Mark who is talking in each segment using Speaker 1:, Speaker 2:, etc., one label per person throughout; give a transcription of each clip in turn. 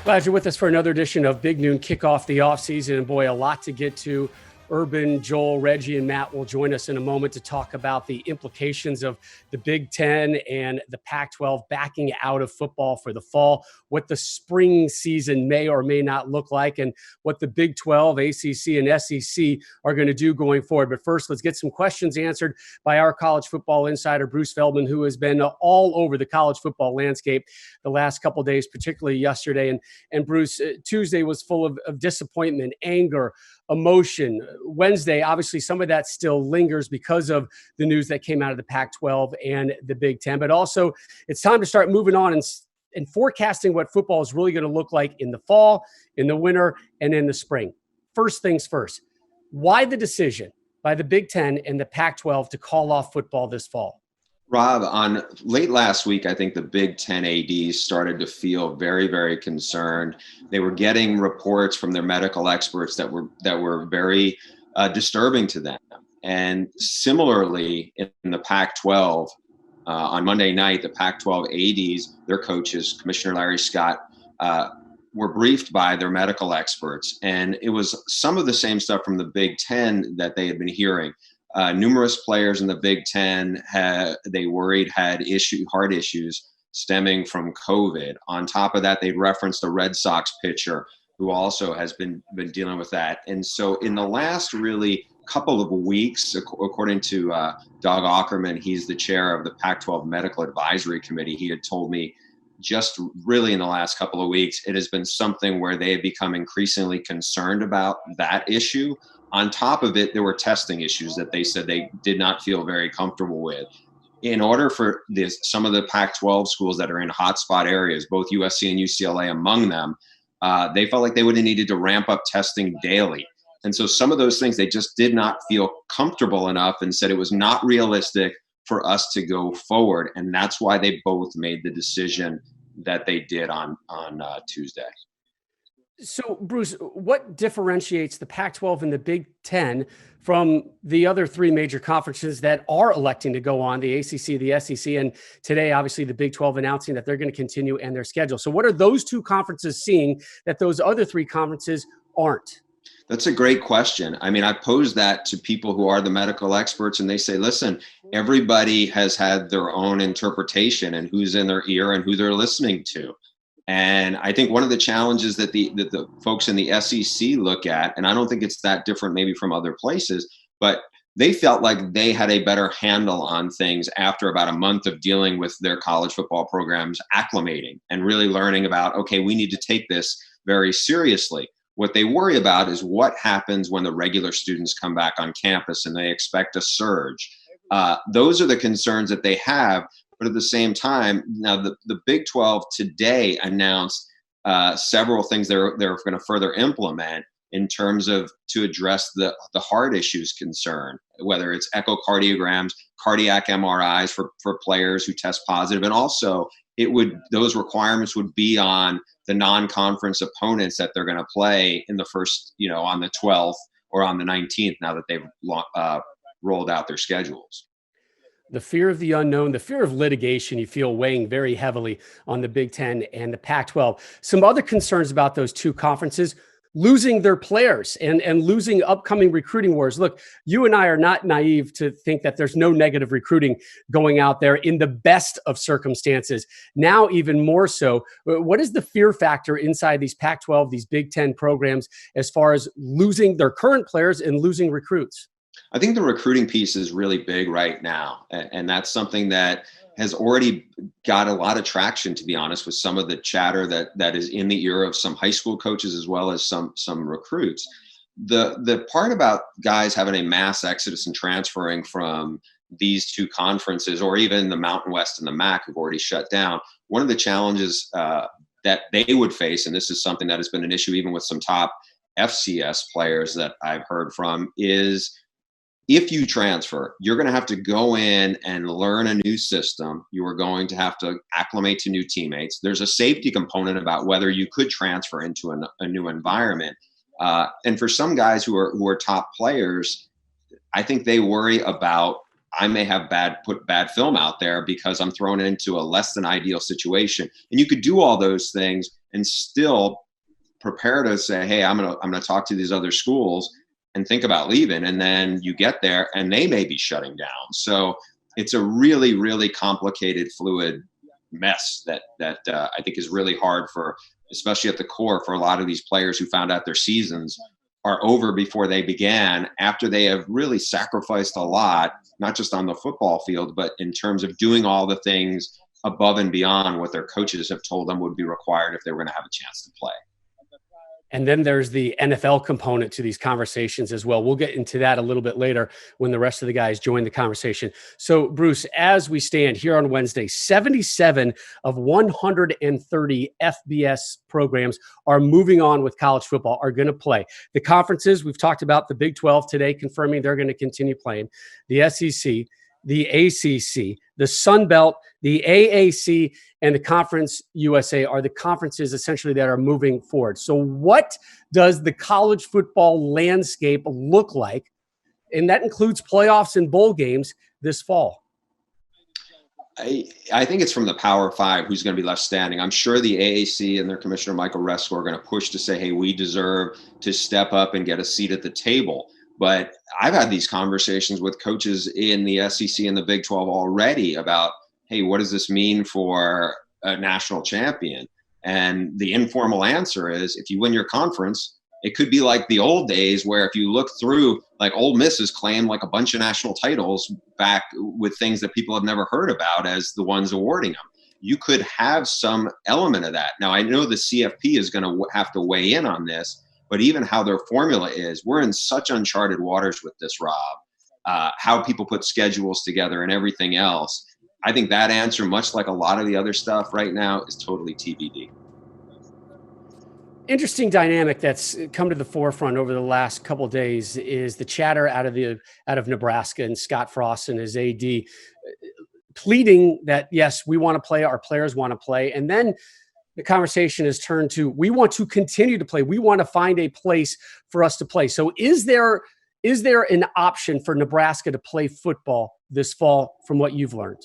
Speaker 1: Glad you're with us for another edition of Big Noon Kickoff, the offseason. And boy, a lot to get to. Urban, Joel, Reggie, and Matt will join us in a moment to talk about the implications of the Big Ten and the Pac-12 backing out of football for the fall, what the spring season may or may not look like, and what the Big 12, ACC, and SEC are going to do going forward. But first, let's get some questions answered by our college football insider, Bruce Feldman, who has been all over the college football landscape the last couple of days, particularly yesterday. And Bruce, Tuesday was full of disappointment, anger, emotion. Wednesday, obviously, some of that still lingers because of the news that came out of the Pac-12 and the Big Ten. But also, it's time to start moving on and forecasting what football is really going to look like in the fall, in the winter, and in the spring. First things first, why the decision by the Big Ten and the Pac-12 to call off football this fall?
Speaker 2: Rob, on late last week, I think the Big Ten ADs started to feel very, very concerned. They were getting reports from their medical experts that were very disturbing to them. And similarly, in the Pac-12, on Monday night, the Pac-12 ADs, their coaches, Commissioner Larry Scott, were briefed by their medical experts. And it was some of the same stuff from the Big Ten that they had been hearing. Numerous players in the Big Ten they worried had heart issues stemming from COVID. On top of that, they referenced a Red Sox pitcher who also has been dealing with that. And so in the last really couple of weeks, according to Doug Ackerman, he's the chair of the Pac-12 Medical Advisory Committee, he had told me just really in the last couple of weeks, it has been something where they have become increasingly concerned about that issue. On top of it, there were testing issues that they said they did not feel very comfortable with. In order for some of the Pac-12 schools that are in hotspot areas, both USC and UCLA among them, they felt like they would have needed to ramp up testing daily. And so some of those things, they just did not feel comfortable enough and said it was not realistic for us to go forward. And that's why they both made the decision that they did on Tuesday.
Speaker 1: So, Bruce, what differentiates the Pac-12 and the Big Ten from the other three major conferences that are electing to go on, the ACC, the SEC, and today, obviously, the Big 12 announcing that they're going to continue and their schedule? So what are those two conferences seeing that those other three conferences aren't?
Speaker 2: That's a great question. I mean, I posed that to people who are the medical experts, and they say, listen, everybody has had their own interpretation and who's in their ear and who they're listening to. And I think one of the challenges that the folks in the SEC look at, and I don't think it's that different maybe from other places, but they felt like they had a better handle on things after about a month of dealing with their college football programs, acclimating and really learning about, okay, we need to take this very seriously. What they worry about is what happens when the regular students come back on campus and they expect a surge. Those are the concerns that they have. But at the same time, now the Big 12 today announced several things they're going to further implement in terms of to address the heart issues concern, whether it's echocardiograms, cardiac MRIs for players who test positive, and also those requirements would be on the non-conference opponents that they're going to play in the first, on the 12th or on the 19th, now that they've rolled out their schedules.
Speaker 1: The fear of the unknown, the fear of litigation, you feel weighing very heavily on the Big Ten and the Pac-12. Some other concerns about those two conferences, losing their players and losing upcoming recruiting wars. Look, you and I are not naive to think that there's no negative recruiting going out there in the best of circumstances. Now, even more so, what is the fear factor inside these Pac-12, these Big Ten programs, as far as losing their current players and losing recruits?
Speaker 2: I think the recruiting piece is really big right now. And that's something that has already got a lot of traction, to be honest, with some of the chatter that is in the ear of some high school coaches as well as some recruits. The part about guys having a mass exodus and transferring from these two conferences, or even the Mountain West and the MAC who've already shut down, one of the challenges that they would face, and this is something that has been an issue even with some top FCS players that I've heard from, is if you transfer, you're going to have to go in and learn a new system. You are going to have to acclimate to new teammates. There's a safety component about whether you could transfer into a new environment. And for some guys who are top players, I think they worry about, I may have put bad film out there because I'm thrown into a less than ideal situation. And you could do all those things, and still prepare to say, hey, I'm gonna talk to these other schools and think about leaving. And then you get there and they may be shutting down. So it's a really, really complicated, fluid mess that I think is really hard for, especially at the core, for a lot of these players who found out their seasons are over before they began, after they have really sacrificed a lot, not just on the football field, but in terms of doing all the things above and beyond what their coaches have told them would be required if they were going to have a chance to play.
Speaker 1: And then there's the NFL component to these conversations as well. We'll get into that a little bit later when the rest of the guys join the conversation. So, Bruce, as we stand here on Wednesday, 77 of 130 FBS programs are moving on with college football, are going to play. The conferences, we've talked about the Big 12 today, confirming they're going to continue playing. The SEC, the ACC, the Sun Belt, the AAC, and the Conference USA are the conferences essentially that are moving forward. So what does the college football landscape look like? And that includes playoffs and bowl games this fall.
Speaker 2: I think it's from the Power Five who's going to be left standing. I'm sure the AAC and their commissioner, Michael Resko, are going to push to say, hey, we deserve to step up and get a seat at the table. But I've had these conversations with coaches in the SEC and the Big 12 already about, hey, what does this mean for a national champion? And the informal answer is, if you win your conference, it could be like the old days where if you look through, like Ole Miss has claimed like a bunch of national titles back with things that people have never heard about as the ones awarding them. You could have some element of that. Now, I know the CFP is going to have to weigh in on this, but even how their formula is, we're in such uncharted waters with this, Rob. How people put schedules together and everything else. I think that answer, much like a lot of the other stuff right now, is totally TBD.
Speaker 1: Interesting dynamic that's come to the forefront over the last couple of days is the chatter out of Nebraska and Scott Frost and his AD pleading that, yes, we want to play, our players want to play. And then the conversation has turned to, we want to continue to play. We want to find a place for us to play. So is there an option for Nebraska to play football this fall from what you've learned?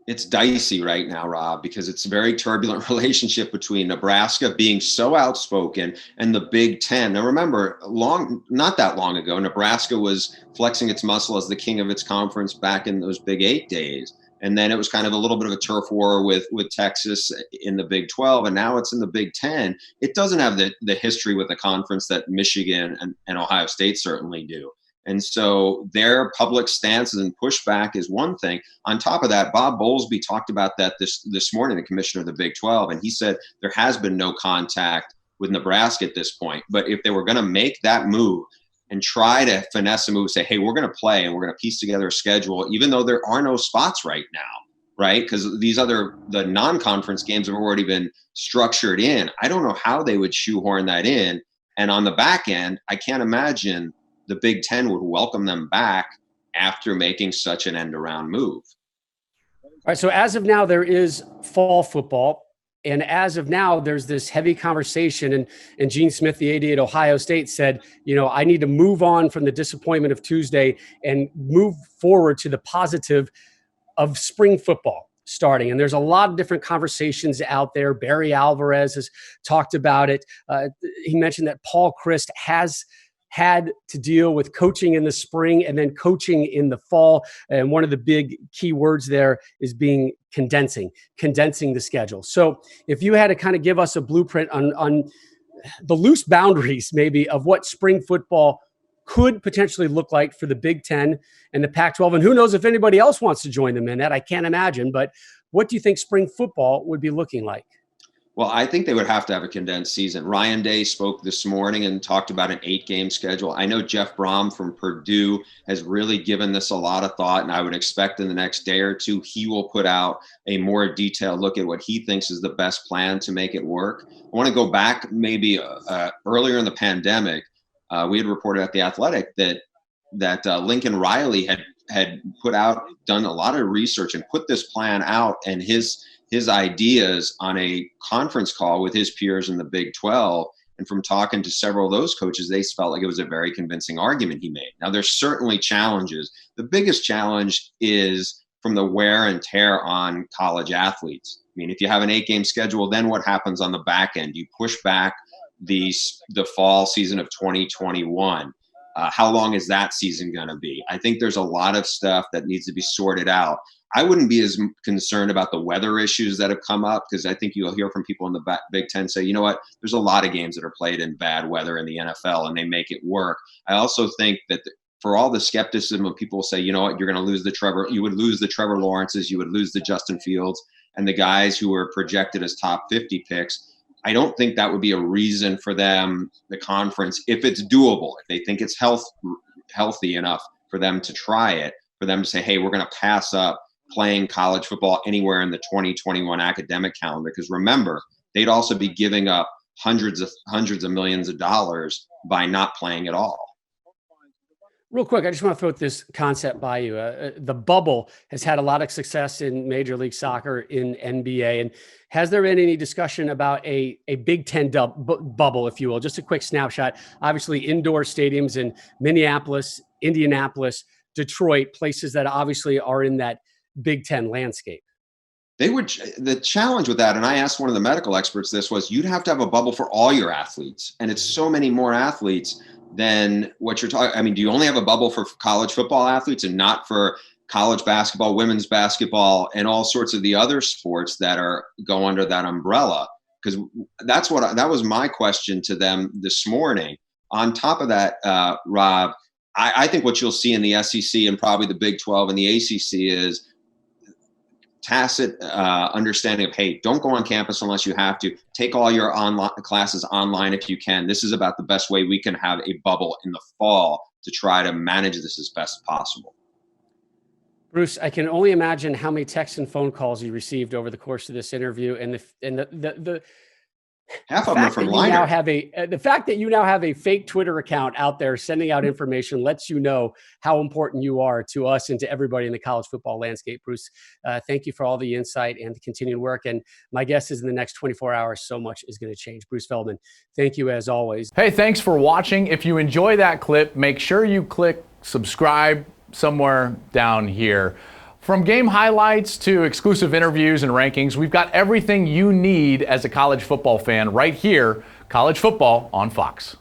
Speaker 2: It's dicey right now, Rob, because it's a very turbulent relationship between Nebraska being so outspoken and the Big Ten. Now, remember, not that long ago, Nebraska was flexing its muscle as the king of its conference back in those Big 8 days. And then it was kind of a little bit of a turf war with Texas in the Big 12, and now it's in the Big 10. It doesn't have the history with the conference that Michigan and Ohio State certainly do. And so their public stances and pushback is one thing. On top of that, Bob Bowlesby talked about that this morning, the commissioner of the Big 12, and he said there has been no contact with Nebraska at this point. But if they were going to make that move and try to finesse a move, say, hey, we're going to play and we're going to piece together a schedule, even though there are no spots right now, right? Because the non-conference games have already been structured in. I don't know how they would shoehorn that in. And on the back end, I can't imagine the Big Ten would welcome them back after making such an end-around move.
Speaker 1: All right, so as of now, there is fall football. And as of now, there's this heavy conversation. And Gene Smith, the AD at Ohio State, said, I need to move on from the disappointment of Tuesday and move forward to the positive of spring football starting. And there's a lot of different conversations out there. Barry Alvarez has talked about it. He mentioned that Paul Chryst has had to deal with coaching in the spring and then coaching in the fall. And one of the big key words there is condensing the schedule. So if you had to kind of give us a blueprint on the loose boundaries maybe of what spring football could potentially look like for the Big Ten and the Pac-12, and who knows if anybody else wants to join them in that, I can't imagine, but what do you think spring football would be looking like?
Speaker 2: Well, I think they would have to have a condensed season. Ryan Day spoke this morning and talked about an 8-game schedule. I know Jeff Brom from Purdue has really given this a lot of thought, and I would expect in the next day or two, he will put out a more detailed look at what he thinks is the best plan to make it work. I want to go back maybe earlier in the pandemic. We had reported at The Athletic that Lincoln Riley had done a lot of research and put this plan out and his ideas on a conference call with his peers in the Big 12. And from talking to several of those coaches, they felt like it was a very convincing argument he made. Now, there's certainly challenges. The biggest challenge is from the wear and tear on college athletes. I mean, if you have an 8-game schedule, then what happens on the back end? You push back the fall season of 2021. How long is that season going to be? I think there's a lot of stuff that needs to be sorted out. I wouldn't be as concerned about the weather issues that have come up, because I think you'll hear from people in the Big Ten say, you know what, there's a lot of games that are played in bad weather in the NFL and they make it work. I also think that for all the skepticism of people say, you know what, you're going to lose you would lose the Trevor Lawrences, you would lose the Justin Fields and the guys who were projected as top 50 picks. I don't think that would be a reason for them, the conference, if it's doable, if they think it's healthy enough for them to try it, for them to say, hey, we're going to pass up playing college football anywhere in the 2021 academic calendar. Because remember, they'd also be giving up hundreds of millions of dollars by not playing at all.
Speaker 1: Real quick, I just want to throw this concept by you. The bubble has had a lot of success in Major League Soccer, in NBA. And has there been any discussion about a Big Ten bubble, if you will? Just a quick snapshot. Obviously, indoor stadiums in Minneapolis, Indianapolis, Detroit, places that obviously are in that Big Ten landscape.
Speaker 2: The challenge with that, and I asked one of the medical experts this, was you'd have to have a bubble for all your athletes. And it's so many more athletes than what you're talking. I mean, do you only have a bubble for college football athletes and not for college basketball, women's basketball, and all sorts of the other sports that go under that umbrella? Because that was my question to them this morning. On top of that, Rob, I think what you'll see in the SEC and probably the Big 12 and the ACC is tacit understanding of, hey, don't go on campus unless you have to. Take all your online classes online if you can. This is about the best way we can have a bubble in the fall to try to manage this as best possible.
Speaker 1: Bruce, I can only imagine how many texts and phone calls you received over the course of this interview, and the
Speaker 2: half of them are from Liner.
Speaker 1: The fact that you now have a fake Twitter account out there sending out information lets you know how important you are to us and to everybody in the college football landscape. Bruce, thank you for all the insight and the continued work. And my guess is in the next 24 hours, so much is going to change. Bruce Feldman, thank you as always.
Speaker 3: Hey, thanks for watching. If you enjoy that clip, make sure you click subscribe somewhere down here. From game highlights to exclusive interviews and rankings, we've got everything you need as a college football fan right here. College Football on Fox.